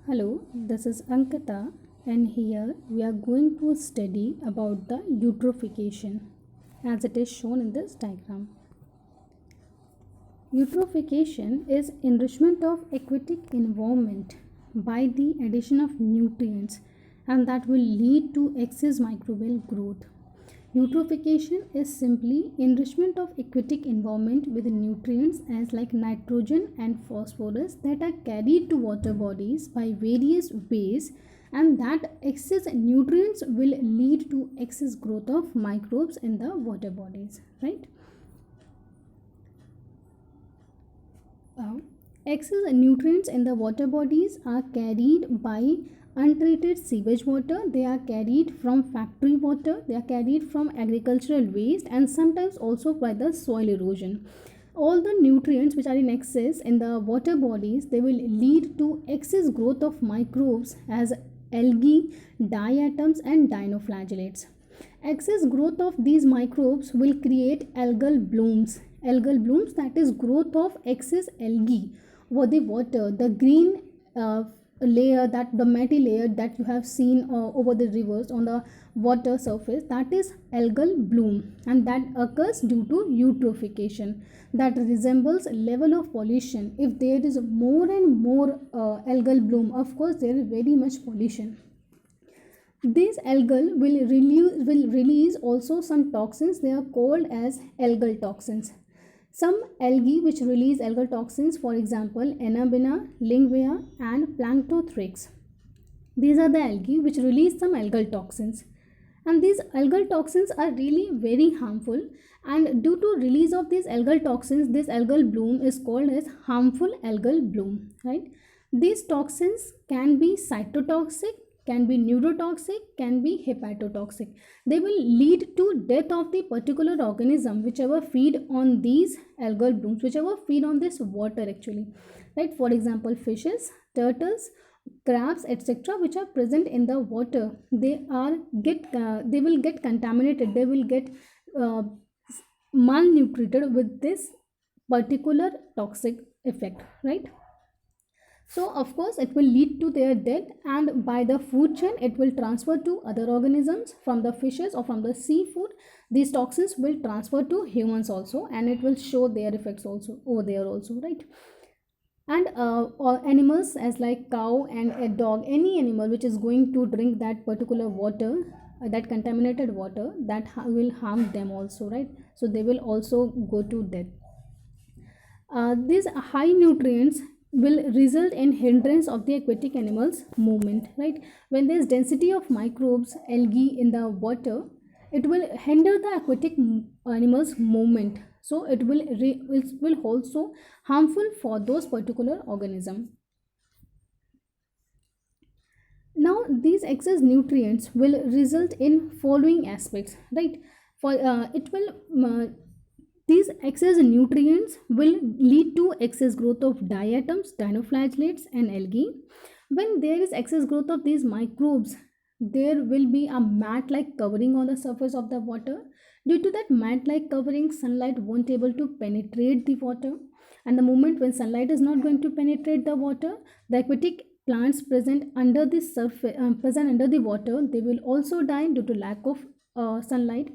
Hello, this is Ankita, and here we are going to study about the eutrophication as it is shown in this diagram. Eutrophication is enrichment of aquatic environment by the addition of nutrients, and that will lead to excess microbial growth. Eutrophication is simply enrichment of aquatic environment with nutrients as like nitrogen and phosphorus that are carried to water bodies by various ways, and that excess nutrients will lead to excess growth of microbes in the water bodies, right? Uh, Excess nutrients in the water bodies are carried by untreated sewage water, they are carried from factory water, they are carried from agricultural waste, and sometimes also by the soil erosion. All the nutrients which are in excess in the water bodies, they will lead to excess growth of microbes as algae, diatoms, and dinoflagellates. Excess growth of these microbes will create algal blooms. Algal blooms, that is growth of excess algae over the water. The green layer, that the matty layer that you have seen over the rivers on the water surface, that is algal bloom, and that occurs due to eutrophication. That resembles level of pollution. If there is more and more algal bloom, of course there is very much pollution. These algal will release also some toxins. They are called as algal toxins. Some algae which release algal toxins, for example, Anabaena, Lingua, and Planktothrix. These are the algae which release some algal toxins. And these algal toxins are really very harmful. And due to release of these algal toxins, this algal bloom is called as harmful algal bloom, right? These toxins can be cytotoxic, can be neurotoxic, can be hepatotoxic. They will lead to death of the particular organism whichever feed on these algal blooms, whichever feed on this water actually, right? For example, fishes, turtles, crabs, etc., which are present in the water, they will get contaminated, they will get uh, malnutrited with this particular toxic effect, right? So of course it will lead to their death, and by the food chain it will transfer to other organisms. From the fishes or from the seafood, these toxins will transfer to humans also, and it will show their effects also over there also, right? And or animals as like cow and a dog, any animal which is going to drink that particular water, that contaminated water, that will harm them also, right? So they will also go to death. These high nutrients will result in hindrance of the aquatic animals movement, right? When there is density of microbes, algae in the water, it will hinder the aquatic animals movement, so it will also harmful for those particular organism. Now these excess nutrients will result in following aspects, right? For it will these excess nutrients will lead to excess growth of diatoms, dinoflagellates, and algae. When there is excess growth of these microbes, there will be a mat like covering on the surface of the water. Due to that mat like covering, sunlight won't able to penetrate the water, and the moment when sunlight is not going to penetrate the water, the aquatic plants present under the surface, present under the water, they will also die due to lack of sunlight.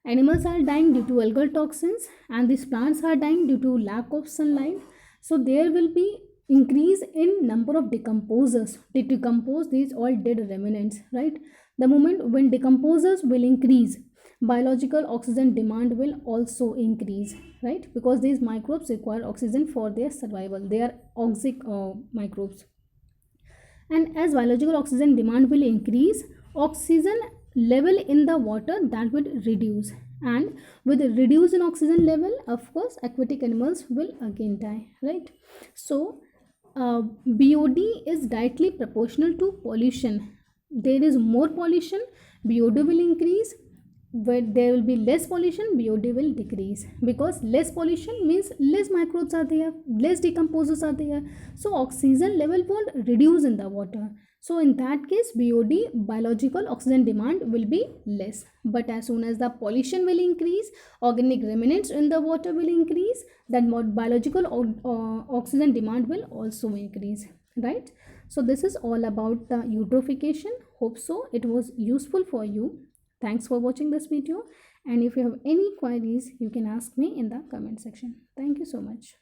Animals are dying due to algal toxins, and these plants are dying due to lack of sunlight. So there will be increase in number of decomposers. They decompose these all dead remnants, right? The moment when decomposers will increase, biological oxygen demand will also increase, right? Because these microbes require oxygen for their survival. They are oxic microbes. And as biological oxygen demand will increase, oxygen level in the water that would reduce, and with a reduce in oxygen level, of course aquatic animals will again die, right? So BOD is directly proportional to pollution. There is more pollution, BOD will increase. Where there will be less pollution, BOD will decrease, because less pollution means less microbes are there, less decomposers are there, so oxygen level won't reduce in the water. So in that case, BOD, biological oxygen demand, will be less. But as soon as the pollution will increase, organic remnants in the water will increase, that biological oxygen demand will also increase. right? So this is all about the eutrophication. Hope so it was useful for you. Thanks for watching this video, and if you have any queries you can ask me in the comment section. Thank you so much.